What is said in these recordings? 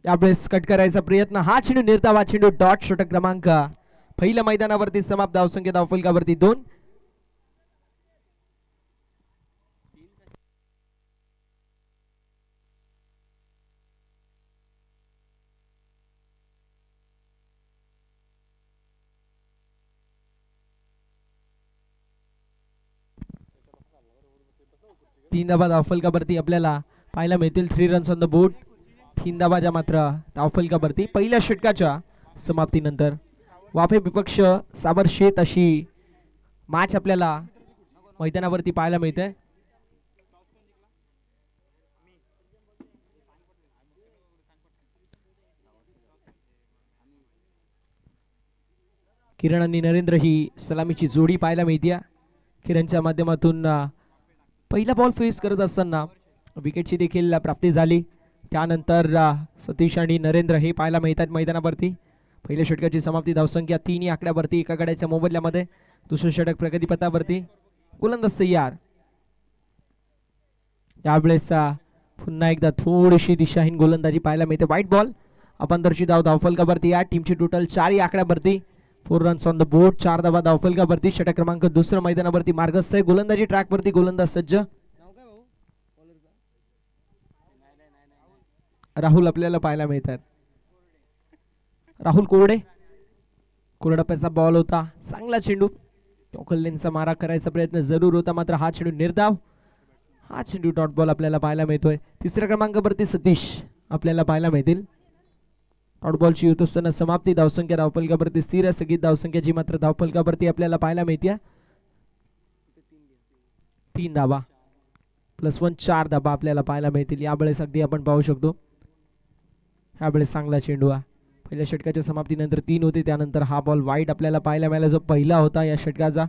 यावेळेस कट करायचा प्रयत्न, हा चेंडू निर्धावा चेंडू डॉट षटक क्रमांक पहिल्या मैदानावरती समाप्त. धावसंख्या धावफलकावरती 2. तीन धावा धावफलकावरती आपल्याला पाहायला मिळतील. 3 रन्स ऑन द बोर्ड. 3 धावाच्या मात्र धावफलकावरती पहिल्या षटकाच्या समाप्तीनंतर. वाफे विपक्ष साबर शेत अशी मॅच आपल्याला मैदानावरती पाहायला मिळते. किरण आणि नरेंद्र ही सलामीची जोडी पाहायला मिळते. किरणच्या माध्यमातून पहिला बॉल फेस करत असताना विकेटची देखील प्राप्ती झाली. त्यानंतर सतीश आणि नरेंद्र हे पाहायला मिळतात मैदानावरती. पहिल्या षटकाची समाप्ती. धावसंख्या 3 या आकड्यावरती एका गड्याच्या मोबदल्यामध्ये. दुसरं षटक प्रगतीपथावरती. गोलंदाज तयार. यावेळेस पुन्हा एकदा थोडीशी दिशाहीन गोलंदाजी पाहायला मिळते. White ball. अपांतरची धाव धावफलकावरती. या टीमची टोटल 4 या आकड्यावरती. 4 रन्स ऑन द बोर्ड. 4 धावा धावफलकावरती. षटक क्रमांक दुसरं मैदानावरती मार्गस्थ आहे. गोलंदाजी ट्रॅकवरती. गोलंदाज सज्ज. राहुल आपल्याला पाहायला मिळतात. राहुल कोरडे. कोरडप्याचा बॉल होता. चांगला चेंडू. टॉकलेनचा मारा करायचा प्रयत्न जरूर होता, मात्र हा चेंडू निर्धाव. हा चेंडू डॉट बॉल आपल्याला पाहायला मिळतोय. तिसऱ्या क्रमांकावरती सतीश आपल्याला पाहायला मिळतील. डॉट बॉलची युत असताना समाप्ती. धावसंख्या धावफलकावरती स्थिर स्थगित धावसंख्याची मात्र धावफलकावरती आपल्याला पाहायला मिळते. 3 धावा +1 4 धावा आपल्याला पाहायला मिळतील. यावेळेस अगदी आपण पाहू शकतो यावेळेस चांगला चेंडू आहे. पहिल्या षटकाच्या समाप्तीनंतर 3 होते. त्यानंतर हा बॉल वाईड आपल्याला पाहायला मिळाला जो पहिला होता या षटकाचा.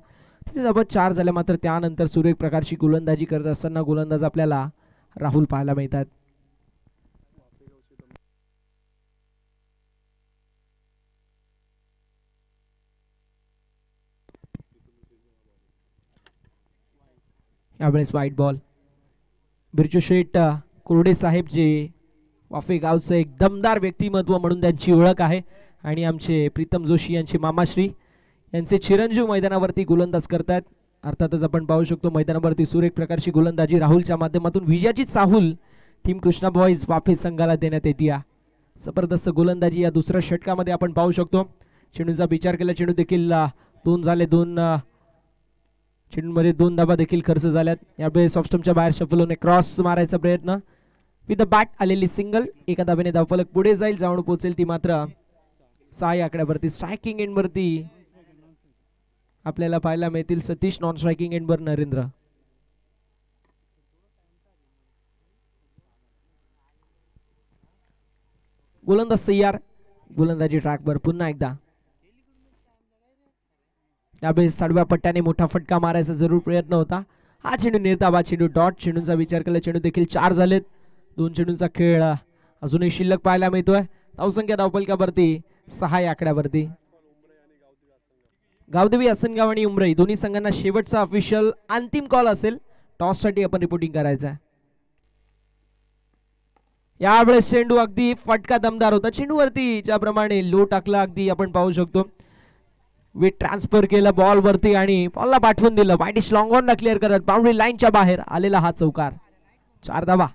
तिथे धावा 4 झाल्या, मात्र त्यानंतर सुरेख प्रकारची गोलंदाजी करत असताना गोलंदाज आपल्याला राहुल पाहायला मिळतात. यावेळेस व्हाईट बॉल. बिरजू शेठ कुर्डे साहेब जे वाफे गावचं एक दमदार व्यक्तिमत्व म्हणून त्यांची ओळख आहे आणि आमचे प्रीतम जोशी यांचे मामाश्री यांचे चिरंजीव मैदानावरती गोलंदाज करतात. अर्थातच आपण पाहू शकतो मैदानावरती सुरेख प्रकारची गोलंदाजी राहुलच्या माध्यमातून विजयाची चाहूल टीम कृष्णा बॉईज वाफे संघाला देण्यात येते. जबरदस्त गोलंदाजी या दुसऱ्या षटकामध्ये आपण पाहू शकतो. चेंडूचा विचार केला. चेंडू देखील 2 झाले. 2 चेंडूमध्ये 2 धावा देखील खर्च झाल्यात. यावेळेस ऑफस्टंपच्या बाहेर शफल होणे क्रॉस मारायचा प्रयत्न. विथ द बॅट आलेली सिंगल. एका धावेने धावफलक पुढे जाईल. जाऊन पोहोचेल ती मात्र 6 आकड्यावरती. स्ट्रायकिंग एंडवरती आपल्याला पाहायला मिळतील सतीश. नॉन स्ट्रायकिंग एंडवर नरेंद्र. गोलंदाज तयार. गोलंदाजी ट्रॅकवर पुन्हा एकदा. यावेळेस साडव्या पट्ट्याने मोठा फटका मारायचा जरूर प्रयत्न होता. हा चेंडू निर्धावा चेंडू डॉट. चेंडूंचा विचार केला. चेंडू देखील 4 झालेत. 2 चेंडूंचा खेळ अजूनही शिल्लक पाहायला मिळतोय. धावसंख्या धावफलकावरती 6 या आकड्यावरती. गावदेवी आसनगाव आणि उमरई दोन्ही संघांना शेवटचा ऑफिशियल अंतिम कॉल असेल. टॉस साठी आपण रिपोर्टिंग करायचं आहे. यावेळेस चेंडू अगदी फटका दमदार होता. चेंडूवरती ज्याप्रमाणे लो टाकला अगदी आपण पाहू शकतो. वेट ट्रान्सफर केलं बॉल वरती आणि बॉलला पाठवून दिलं. वाईडिश लॉंग ऑनला क्लिअर करत बाउंड्री लाईनच्या बाहेर आलेला हा चौकार. 4 धावा.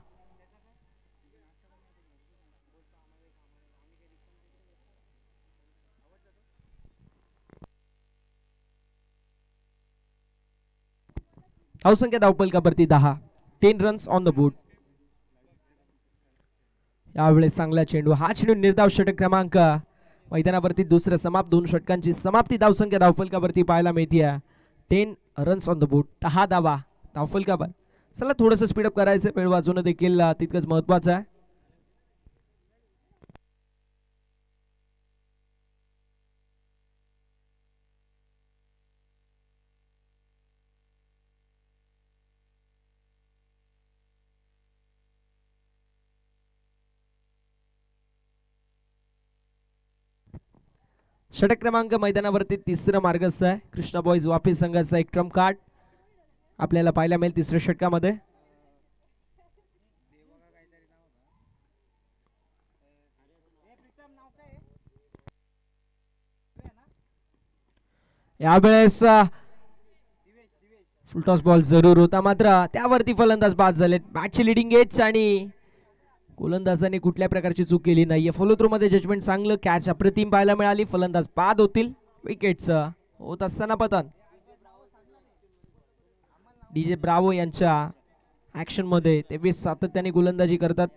धावसंख्या धावफलकावरती 10. 10 रन्स ऑन द बोर्ड. यावेळेस चांगला चेंडू. हा चेंडू निर्धाव. षटक क्रमांक मैदानावरती दुसरं समाप्त. 2 षटकांची समाप्ती. धावसंख्या धावफलकावरती पाहायला मिळते. 10 रन्स ऑन द बोर्ड. 10 धावा धावफलकावर. चला थोडंसं स्पीडअप करायचं. वेळ वाचवणं देखील तितकंच महत्वाचं आहे. षटक क्रमांक मैदानावरती तिसरं मार्गस्थ आहे. कृष्णा बॉईज वाफे संघाचा एक ट्रम्प कार्ड आपल्याला पाहायला मिळेल तिसऱ्या षटकामध्ये. यावेळेस फुलटॉस बॉल जरूर होता, मात्र त्यावरती फलंदाज बाद झालेत. मॅचची लिडिंग एज आणि गोलंदाजाने कुठल्या प्रकारची चूक केली नाहीये. फॉलो थ्रू मध्ये जजमेंट चांगलं, कॅच अप्रतिम पाहायला मिळाली. फलंदाज बाद होतील. विकेटचं होत असताना पतन डीजे ब्रावो यांच्या ऍक्शन मध्ये 23 सातत्याने गोलंदाजी करतात.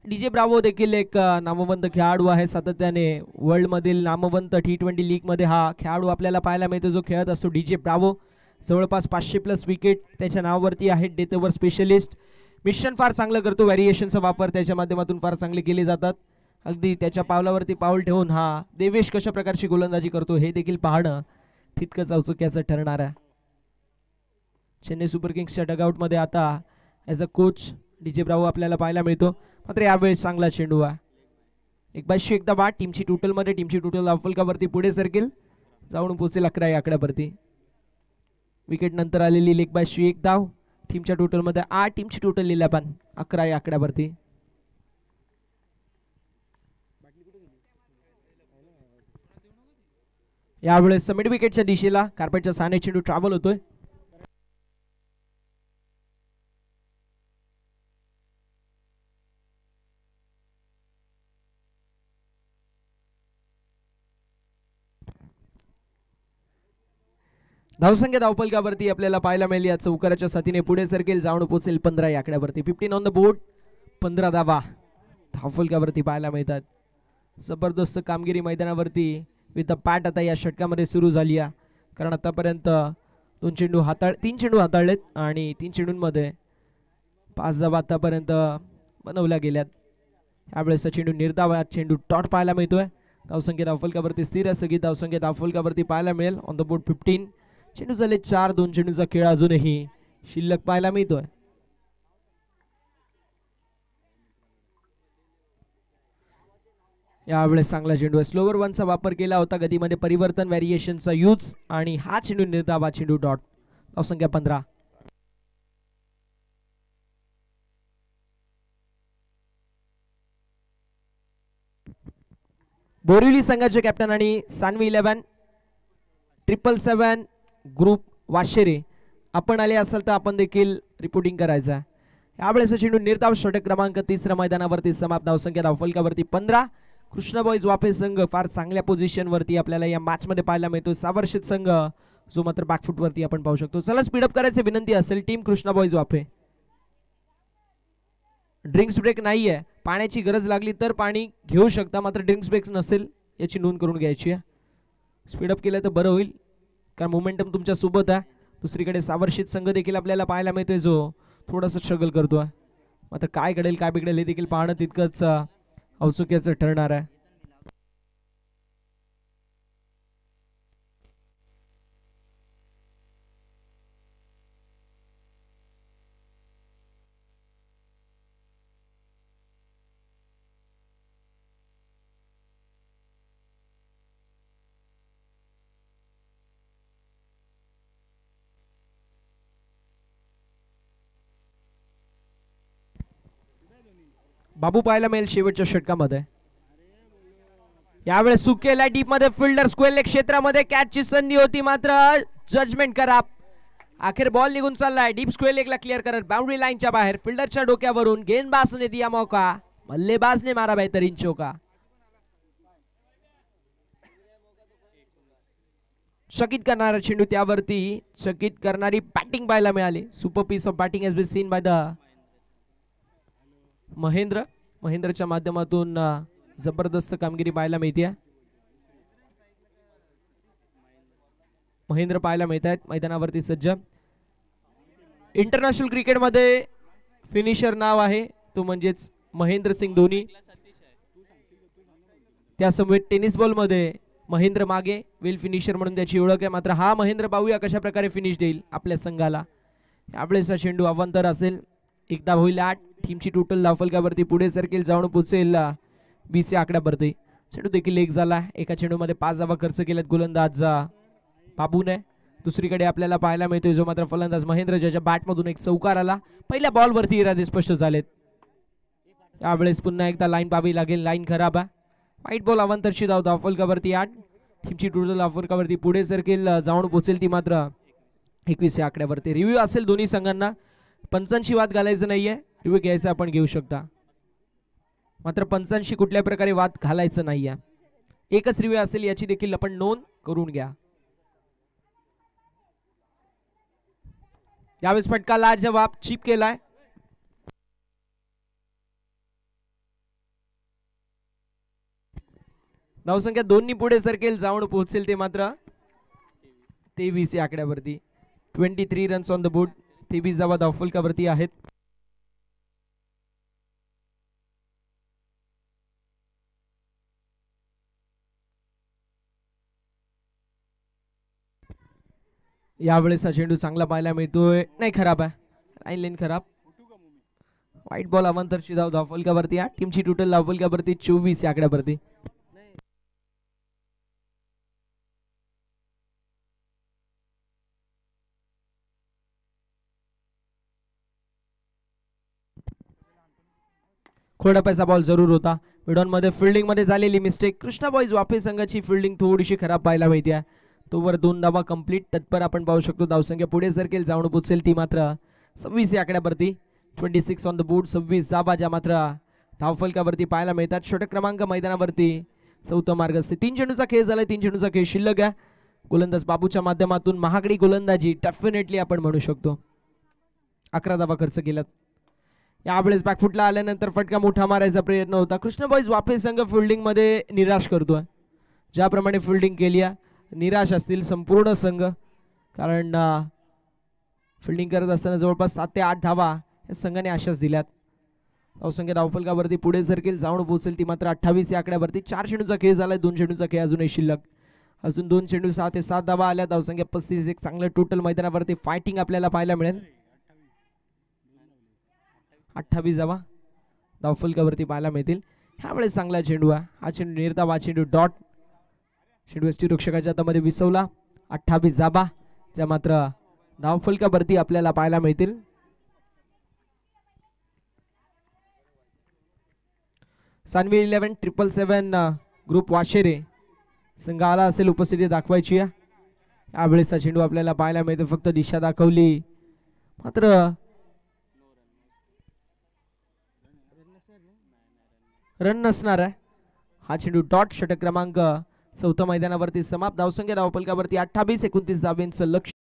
डीजे ब्रावो देखील एक नामवंत खेळाडू आहे. सातत्याने वर्ल्ड मधील नामवंत T20 लीग मध्ये हा खेळाडू आपल्याला पाहायला मिळतो जो खेळत असतो. डीजे ब्रावो जवळपास 500+ विकेट त्याच्या नावावरती आहेत. डेथ ओव्हर स्पेशलिस्ट, मिशन फार चांगलं करतो. व्हेरिएशनचा वापर त्याच्या माध्यमातून फार चांगले केले जातात. अगदी त्याच्या पावलावरती पाऊल ठेवून हा देवेश कशा प्रकारची गोलंदाजी करतो हे देखील पाहणं तितकंच औत्सुक्याचं ठरणार आहे. चेन्नई सुपर किंग्सच्या डगआउट मध्ये आता as a coach DJ Bravo आपल्याला पाहायला मिळतो. मात्र यावेळेस चांगला चेंडू आहे. एक बाशी एकदा बाद. टीमची टोटल मध्ये टीमची टोटल धावफलकावरती पुढे सरकेल, जाऊन पोहोचेल 11 या आकड्यावरती. विकेट नंतर आलेली लेग बाशी एक धाव. टीमच्या टोटल मध्ये 8. टीमची टोटल लिहिल्या पण 11 या आकड्यावरती. यावेळेस मिड विकेटच्या दिशेला कार्पेटच्या साने चेंडू ट्रॅव्हल होतोय. धावसंख्या धावफलकावरती आपल्याला पाहायला मिळेल. या चौकाराच्या साथीने पुढे सरकेल, जाऊन पोहोचेल 15 या आकड्यावरती. 15 ऑन द बोर्ड. 15 धावा धावफलकावरती पाहायला मिळतात. जबरदस्त कामगिरी मैदानावरती विथ द पॅट आता या षटकामध्ये सुरू झाली आहे. कारण आतापर्यंत 3 चेंडू हाताळलेत आणि 3 चेंडूंमध्ये 5 धावा आतापर्यंत बनवल्या गेल्यात. यावेळेस चेंडू निर्धाव, चेंडू टॉट पाहायला मिळतोय. धावसंख्या धावफलकावरती स्थिर आहे. सगळी धावसंख्या धावफलकावरती पाहायला मिळेल. On the board 15. चेंडू झाले 4. 2 चेंडूचा खेळ अजूनही शिल्लक पाहायला मिळतोय. यावेळेस चांगला चेंडू आहे. स्लोवर वनचा वापर केला होता. गतीमध्ये परिवर्तन, व्हेरिएशनचा यूज आणि हा चेंडू निर्धाव, चेंडू डॉट. धावसंख्या 15. बोरिवली संघाचे कॅप्टन आणि सानवी 11 777 ग्रुप वाशेरे आपण आले असाल तर आपण देखील रिपोर्टिंग करायचं. यावेळेस चेंडू निर्धाव, षटक क्रमांक 3 मैदानावरती समाप्त. धावसंख्या धावफलकावरती 15. कृष्णा बॉईज वाफे संघ फार चांगल्या पोझिशन वरती आपल्याला या मॅच मध्ये पाहायला मिळतो. सावर्षित संघ जो मात्र बॅकफुट वरती आपण पाहू शकतो. चला स्पीडअप करायची विनंती असेल टीम कृष्णा बॉईज वाफे. ड्रिंक्स ब्रेक नाहीये. पाण्याची गरज लागली तर पाणी घेऊ शकता, मात्र ड्रिंक्स ब्रेक नसेल याची नोंद करून घ्यायची आहे. स्पीडअप केलं तर बरं होईल कारण मोमेंटम तुमच्या सोबत आहे. दुसरीकडे सावर्षित संघ देखील आपल्याला पाहायला मिळतोय जो थोडासा स्ट्रगल करतोय. मात्र काय घडेल काय बिघडेल हे देखील पाहणं तितकंच औत्सुक्याचं ठरणार आहे. बाबू पाहायला मिळेल शेवटच्या षटकामध्ये. यावेळेस सुकेला डीप मध्ये फिल्डर स्क्वेअर लेग क्षेत्रामध्ये कॅचची संधी होती, मात्र जजमेंट खराब. आखिर बॉल निघून चाललाय. डीप स्क्वेअर लेगला क्लिअर करत बाउंड्री लाईनच्या बाहेर. फिल्डरच्या डोक्यावरून गेंदबाज ने दिया मौका, बल्लेबाज ने मारा बेहतरीन चौका. चकित करणारा चेंडू, त्यावरती चकित करणारी बॅटिंग पाहायला मिळाली. Super piece of batting has been seen by the महेंद्रच्या माध्यमातून जबरदस्त कामगिरी पाहायला मिळते. महेंद्र पाहायला मिळत आहेत मैदानावरती सज्ज. इंटरनॅशनल क्रिकेटमध्ये फिनिशर नाव आहे तो म्हणजेच महेंद्र सिंग धोनी. त्यासमवेत टेनिस बॉल मध्ये महेंद्र मागे वेल फिनिशर म्हणून त्याची ओळख आहे. मात्र हा महेंद्र पाहूया कशा प्रकारे फिनिश देईल आपल्या संघाला. यावेळेस चेंडू अवांतर असेल. एकदा होईल 8. टीमची टोटल धावफलकावरती पुढे सरकेल, जाऊन पोचेल 20 या आकड्यावरती. चेंडू देखील एक झाला. एका चेंडूमध्ये 5 धावा खर्च केल्यात गोलंदाज बाबूने. दुसरीकडे आपल्याला पाहायला मिळतोय जो मात्र फलंदाज महेंद्र, ज्याच्या बॅटमधून एक चौकार आला. पहिल्या बॉलवरती इरादे स्पष्ट झालेत. यावेळेस पुन्हा एकदा लाईन पाहावी लागेल. लाईन खराब आहे. व्हाईट बॉल अवांतरची धाव. धावफलकावरती 8. टीमची टोटल धावफलकावरती पुढे सरकेल जाऊन पोहोचेल ती मात्र 21 या आकड्यावरती. रिव्ह्यू असेल दोन्ही संघांना. पंचांशी वाद घालायचं नाहीये. रिव्ह्यू घ्यायचा आपण घेऊ शकता, मात्र पंचांशी कुठल्या प्रकारे वाद घालायचं नाहीये. एकच रिव्ह्यू असेल याची देखील आपण नोंद करून घ्या. यावेळेस फटका लाजवाब चिप केलाय. धावसंख्या 2 पुढे सरकेल जाऊन पोहोचेल ते मात्र 23 या आकड्यावरती. 23 रन्स ऑन द बोर्ड. 23 धावा धावफलकावरती आहेत. यावेळेस हा चेंडू चांगला पाहायला मिळतोय. नाही, खराब आहे. लाईन लेन खराब. व्हाईट बॉल अवांतरची धाव. धावफलकावरती 8. टीमची टोटल धावफलकावरती 24 या आकड्यावरती. खोडप्याचा बॉल जरूर होता. मिडॉन मध्ये फिल्डिंग मध्ये झालेली मिस्टेक. कृष्णा बॉईज वाफे संघाची फिल्डिंग थोडीशी खराब पाहायला मिळते. तोवर 2 धावा कंप्लीट. तत्पर आपण पाहू शकतो. धावसंख्या पुढे सरकेल जाऊन पोचेल ती मात्र 26 या आकड्यावरती. 26 ऑन द बोर्ड. 26 धावा ज्या मात्र धावफलकावरती पाहायला मिळतात. षटक क्रमांक मैदानावरती 4था मार्ग असते. 3 चेंडूचा खेळ झालाय. 3 चेंडूचा खेळ शिल्लक आहे. गोलंदाज बाबूच्या माध्यमातून महागडी गोलंदाजी डेफिनेटली आपण म्हणू शकतो. 11 धावा खर्च केल्यात. यावेळेस बॅकफुटला आल्यानंतर फटका मोठा मारायचा प्रयत्न होता. कृष्ण बॉईज वाफे संघ फिल्डिंग मध्ये निराश करतोय. ज्याप्रमाणे फिल्डिंग केली आहे निराश असतील संपूर्ण संघ, कारण फिल्डिंग करत असताना जवळपास 7 ते 8 धावा या संघाने आशाच दिल्यात. धावसंख्या धावफलकावरती पुढे सरकेल जाऊन पोहोचेल ती मात्र 28 या आकड्यावरती. 4 चेंडूचा खेळ झालाय. 2 चेंडूचा खेळ अजूनही शिल्लक. अजून 2 चेंडू 6 ते 7 धावा आल्या. धावसंख्या 35. एक चांगलं टोटल मैदानावरती फायटिंग आपल्याला पाहायला मिळेल. 28 धावा धावफलकावरती पाहायला मिळतील. ह्यावेळेस चांगला चेंडू आहे. हा चेंडू निर्धावा. चेंडू डॉट. चेंडू यष्टीरक्षकाच्या हातामध्ये विसवला. 28 धावा ज्या मात्र धावफलकावरती आपल्याला पाहायला मिळतील. सानवी 11 777 ग्रुप वाशेरे संघ आला असेल. उपस्थिती दाखवायची आहे. यावेळेस चेंडू आपल्याला पाहायला मिळतो. फक्त दिशा दाखवली मात्र रन नसणार आहे. हा चेंडू डॉट. षटक क्रमांक 4 मैदानावरती समाप्त. धावसंख्या धावफलकावरती 28. 29 धावेंचं लक्ष.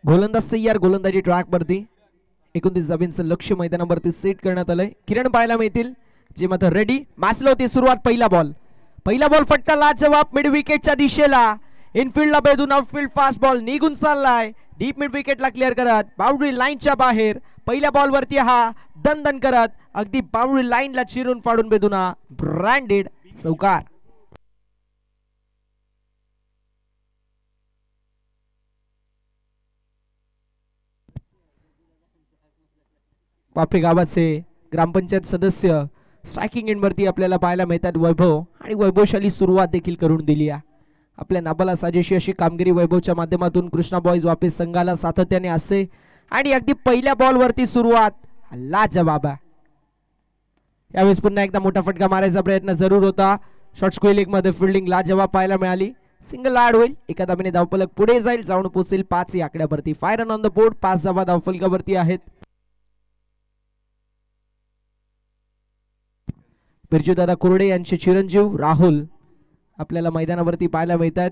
गोलंदाज तयार, गोलंदाजी ट्रॅक वरती 29 धावांचं लक्ष्य मैदानावरती सेट करण्यात आलंय. किरण पाहायला मिळतील जे मात्र रेडी. मॅचला होती सुरुवात. पहिला बॉल फटका लाजवाब मिड विकेटच्या दिशेला. इनफिल्डला बेधून आउटफील्ड फास्ट बॉल निघून चाललाय. डीप मिड विकेटला क्लिअर करत बाउंड्री लाईनच्या बाहेर. पहिल्या बॉल वरती हा दन करत अगदी बाउंड्री लाईनला चिरून फाडून बेधून ब्रँडेड चौकार. वाफे गावाचे ग्रामपंचायत सदस्य स्ट्रायकिंग एंड वरती आपल्याला पाहायला मिळतात वैभव, आणि वैभवशाली सुरुवात देखील करून दिली आहे. आपल्या नाबाला साजेशी अशी कामगिरी वैभवच्या माध्यमातून कृष्णा बॉयज वाफे संघाला सातत्याने असते, आणि अगदी पहिल्या बॉल वरती सुरुवात लाजवाब. यावेळेस पुन्हा एकदा मोठा फटका मारायचा प्रयत्न जरूर होता. शॉर्ट स्क्वेअर लेग मध्ये फिल्डिंग लाजवाब पाहायला मिळाली. सिंगल ऍड होईल. एका धावेने धावफलक पुढे जाईल, जाऊन पोहोचेल 5 या आकड्यावरती. 5 रन ऑन द बोर्ड. 5 धावा धावफलकावरती आहेत. बिरजूदादा कोरडे यांचे चिरंजीव राहुल आपल्याला मैदानावरती पाहायला मिळतात.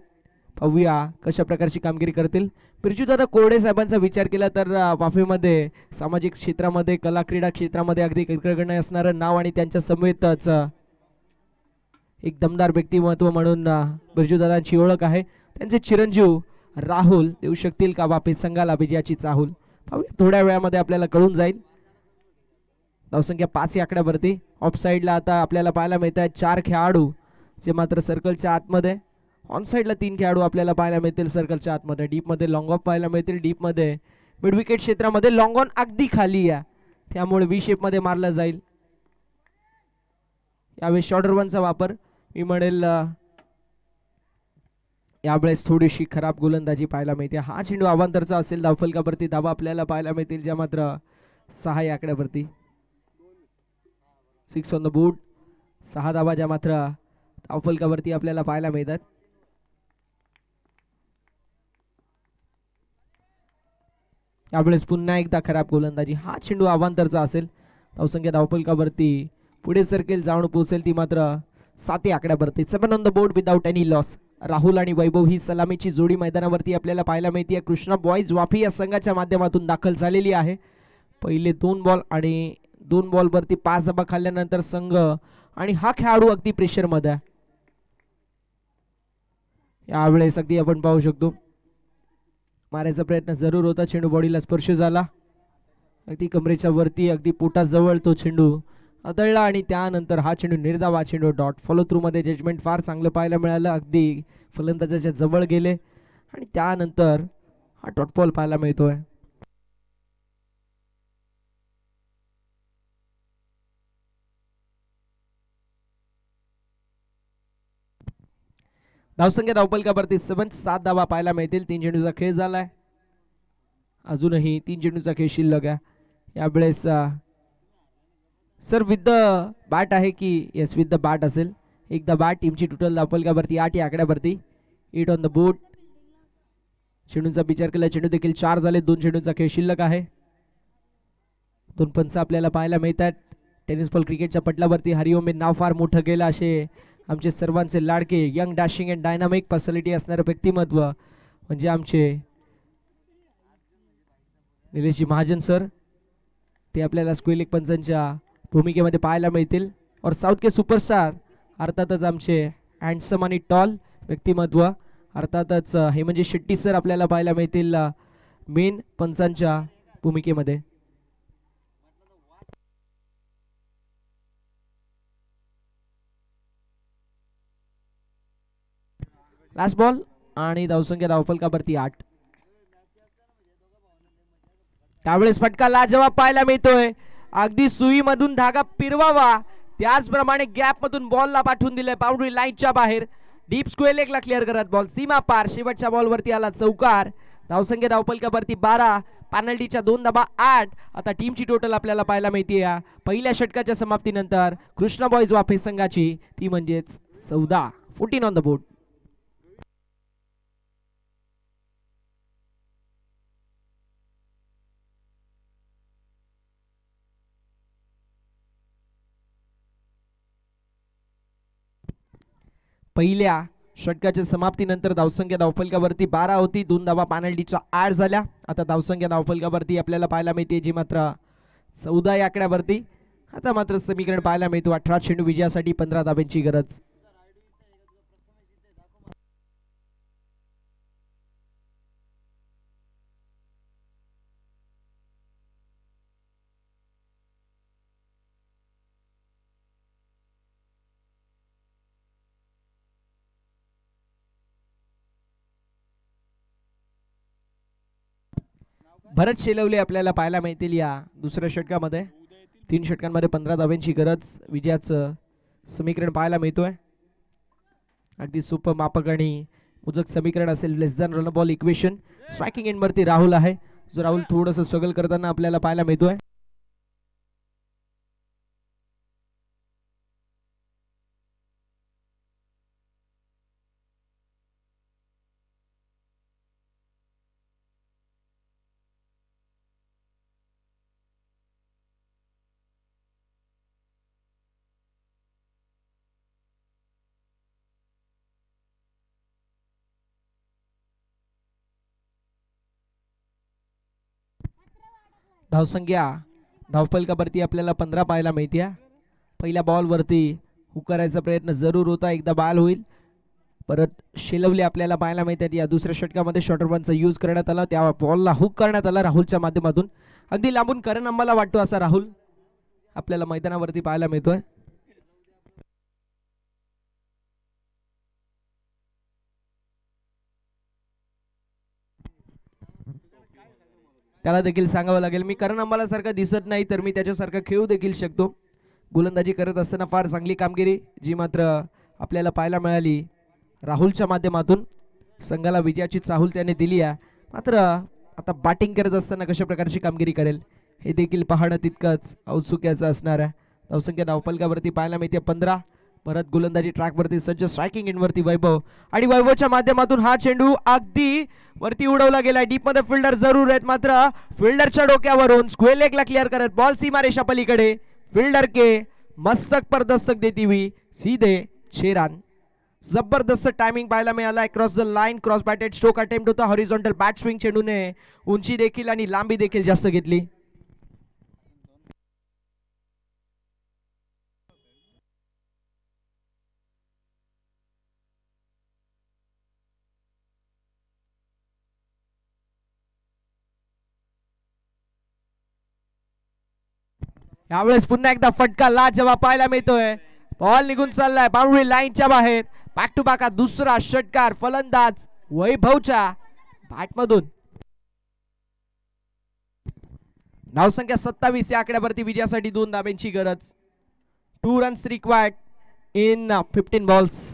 पाहूया कशा प्रकारची कामगिरी करतील. बिरजूदादा कोरडे साहेबांचा विचार केला तर वाफेमध्ये सामाजिक क्षेत्रामध्ये, कला क्रीडा क्षेत्रामध्ये अगदी अग्रगण्य असणारं नाव, आणि त्यांच्या समेतच एक दमदार व्यक्तिमत्व म्हणून बिरजूदादांची ओळख आहे. त्यांचे चिरंजीव राहुल देऊ शकतील का वाफे संघाला विजयाची चाहूल? पाहूया, थोड्या वेळामध्ये आपल्याला कळून जाईल. धावसंख्या 5 या आकड्यावरती. ऑफ साईडला आता आपल्याला पाहायला मिळत आहेत 4 खेळाडू जे मात्र सर्कलच्या आतमध्ये. ऑन साईडला 3 खेळाडू आपल्याला पाहायला मिळतील सर्कलच्या आतमध्ये. डीपमध्ये लॉंग ऑफ पाहायला मिळतील. डीपमध्ये मिड विकेट क्षेत्रामध्ये लॉंग ऑन अगदी खाली आहे, त्यामुळे व्ही शेपमध्ये मारला जाईल. यावेळेस शॉर्टर वनचा वापर मी म्हणेल. यावेळेस थोडीशी खराब गोलंदाजी पाहायला मिळते. हा चेंडू अवांतरचा असेल. धावफलकावरती धावा आपल्याला पाहायला मिळतील ज्या मात्र 6 या आकड्यावरती. 6 ऑन द बोर्ड. 6 धावा ज्या मात्र धावफलकावरती आपल्याला पाहायला मिळतात. यावेळेस पुन्हा एकदा खराब गोलंदाजी. हा चेंडू अवांतरचा असेल. धावसंख्या धावफलकावरती पुढे सरकेल, जाऊन पोहोचेल ती मात्र 7 या आकड्यावरती. 7 on the board without any loss. Rahul आणि वैभव ही सलामीची जोडी मैदानावरती आपल्याला पाहायला मिळते. कृष्णा बॉयज वाफे या संघाच्या माध्यमातून दाखल झालेली आहे. पहिले 2 बॉल आणि 2 बॉलवरती 5 धावा खाल्ल्यानंतर संघ, आणि हा खेळाडू अगदी प्रेशर मध्ये. यावेळेस अगदी आपण पाहू शकतो मारायचा प्रयत्न जरूर होता. चेंडू बॉडीला स्पर्श झाला. अगदी कमरेच्या वरती, अगदी पोटाजवळ तो चेंडू आदळला, आणि त्यानंतर हा चेंडू निर्धाव. चेंडू डॉट फॉलो थ्रू मध्ये जजमेंट फार चांगलं पाहायला मिळालं. अगदी फलंदाजाच्या जवळ गेले, आणि त्यानंतर हा डॉट बॉल पाहायला मिळतोय. धावसंख्या धावफलकावरती 7 धावा पाहायला मिळतील. 3 चेंडूचा खेळ झालाय. अजूनही 3 चेंडूचा खेळ शिल्लक आहे. यावेळेस सर विथ द बॅट आहे की? येस, विथ द बॅट असेल. एकदा बॅट. टीमची टोटल धावफलकावरती 8 या आकड्यावरती. 8 ऑन द बोर्ड. चेंडूंचा विचार केला, चेंडू देखील 4 झाले. 2 चेंडूचा खेळ शिल्लक आहे. 2 पंच आपल्याला पाहायला मिळतात. टेनिस बॉल क्रिकेटच्या पटलावरती हरिओम हे नाव फार मोठं गेलं. असे आमचे सर्वांचे लाडके young dashing and dynamic personality असणारे व्यक्तिमत्व म्हणजे आमचे निलेशजी महाजन सर. ते आपल्याला स्क्वेअर लेग पंचांच्या भूमिकेमध्ये पाहायला मिळतील. और साऊथ के सुपरस्टार अर्थातच आमचे हँडसम आणि टॉल व्यक्तिमत्व अर्थातच हेमंजी शेट्टी सर आपल्याला पाहायला मिळतील मेन पंचांच्या भूमिकेमध्ये. लास्ट बॉल आणि धावसंख्या धावफलकावरती 8. त्यावेळेस फटका लाजवाब पाहायला मिळतोय. अगदी सुईमधून धागा पिरवावा त्याचप्रमाणे गॅप मधून बॉलला पाठवून दिले बाउंड्री लाईनच्या बाहेर. डीप स्क्वेअर लेगला क्लिअर करत बॉल सीमा पार. शेवटच्या बॉलवरती आला चौकार. धावसंख्या धावफलकावरती 12. पेनल्टीच्या 2 धावा 8. आता टीमची टोटल आपल्याला पाहायला मिळते पहिल्या षटकाच्या समाप्तीनंतर कृष्णा बॉयज वाफे संघाची, ती म्हणजेच 14. 14 ऑन द बोर्ड. पहिल्या षटकाच्या समाप्तीनंतर धावसंख्या धावफलकावरती 12 होती, 2 धावा पेनल्टीच्या ऍड झाल्या. आता धावसंख्या धावफलकावरती आपल्याला पाहायला मिळते जी मात्र 14 या आकड्यावरती. आता मात्र समीकरण पाहायला मिळतो 18 चेंडू विजयासाठी 15 धाब्यांची गरज. भरत शेलवले आपल्याला पाहायला मिळतील या दुसऱ्या षटकामध्ये. 3 षटकांमध्ये 15 धाब्यांची गरज. विजयाचं समीकरण पाहायला मिळतोय. अगदी सोपं मापक आणि उजक समीकरण असेल. Less than run ball equation. Striking एंडवरती राहुल आहे, जो राहुल थोडंसं स्ट्रगल करताना आपल्याला पाहायला मिळतोय. धावसंख्या धावफलकावरती आपल्याला 15 पाहायला मिळते. पहिल्या बॉलवरती हुक करायचा प्रयत्न जरूर होता, एकदा बाल होईल. परत शेलवले आपल्याला पाहायला मिळतात. या दुसऱ्या षटकामध्ये शॉर्टर बनचा यूज करण्यात आला, त्या बॉलला हुक करण्यात आला राहुलच्या माध्यमातून. अगदी लांबून करण आम्हाला वाटतो असा राहुल आपल्याला मैदानावरती पाहायला मिळतोय. त्याला देखील सांगावं लागेल, मी करण अंबाला सारखा दिसत नाही तर मी त्याच्यासारखा खेळू देखील शकतो. गोलंदाजी करत असताना फार चांगली कामगिरी जी मात्र आपल्याला पाहायला मिळाली राहुलच्या माध्यमातून. संघाला विजयाची चाहूल त्याने दिली आहे. मात्र आता बॅटिंग करत असताना कशा प्रकारची कामगिरी करेल हे देखील पाहणं तितकंच औत्सुक्याचं असणार आहे. धावसंख्या धावफलकावरती पाहायला मिळते 15. परत गोलंदाजी ट्रॅकवरती सज्ज. स्ट्रायकिंग एंडवरती वैभव, आणि वैभवच्या माध्यमातून हा चेंडू अगदी वरती उडवला गेला. डीप मध्ये फिल्डर जरूर आहेत, मात्र फिल्डरच्या डोक्यावरून स्क्वेअर लेगला क्लिअर करत बॉल सीमारेषा पलीकडे. फिल्डर के मस्तक पर दस्तक देती हुई सीधे 6 रन. जबरदस्त टायमिंग पाहायला मिळाला. Cross the line, cross batted stroke attempt होता. हॉरिझॉन्टल बॅट स्विंग चेंडूने उंची देखील आणि लांबी देखील जास्त घेतली. यावेळेस पुन्हा एकदा फटका लाजवाब पाहायला मिळतोय. बॉल निघून चाललाय बाउंड्री लाईनच्या बाहेर. बॅक टू बॅक दुसरा षटकार फलंदाज वैभवच्या बॅटमधून. धावसंख्या 27 या आकड्यावरती विजयासाठी 2 धाब्यांची गरज. 2 रन्स रिक्वायर्ड इन 15 बॉल्स.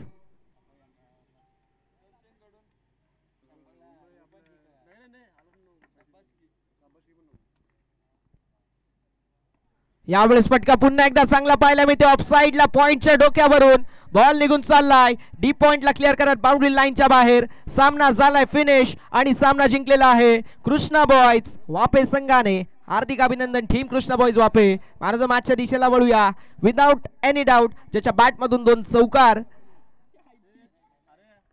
यावेळेस फटका पुन्हा एकदा चांगला पाहायला मिळतो. ऑफ साइडला पॉइंटच्या डोक्यावरून बॉल निघून चाललाय. डीप पॉइंटला क्लिअर करत बाउंड्री लाईनच्या बाहेर. सामना झालाय फिनिश आणि सामना जिंकलेला आहे कृष्णा बॉयज वापे संघाने. हार्दिक अभिनंदन टीम कृष्णा बॉयज वापे. महाराज मॅचच्या दिशेला वळूया. विदाउट एनी डाऊट ज्याच्या बॅटमधून 2 चौकार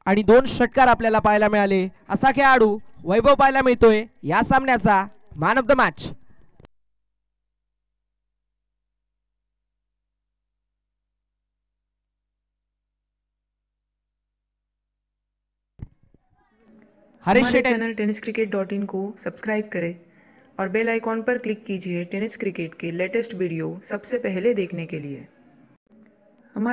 आणि 2 षटकार आपल्याला पाहायला मिळाले असा खेळाडू वैभव पाहायला मिळतोय या सामन्याचा मॅन ऑफ द मॅच. हमारे चैनल tenniscricket.in को सब्सक्राइब करें और बेल आइकॉन पर क्लिक कीजिए टेनिस क्रिकेट के लेटेस्ट वीडियो सबसे पहले देखने के लिए.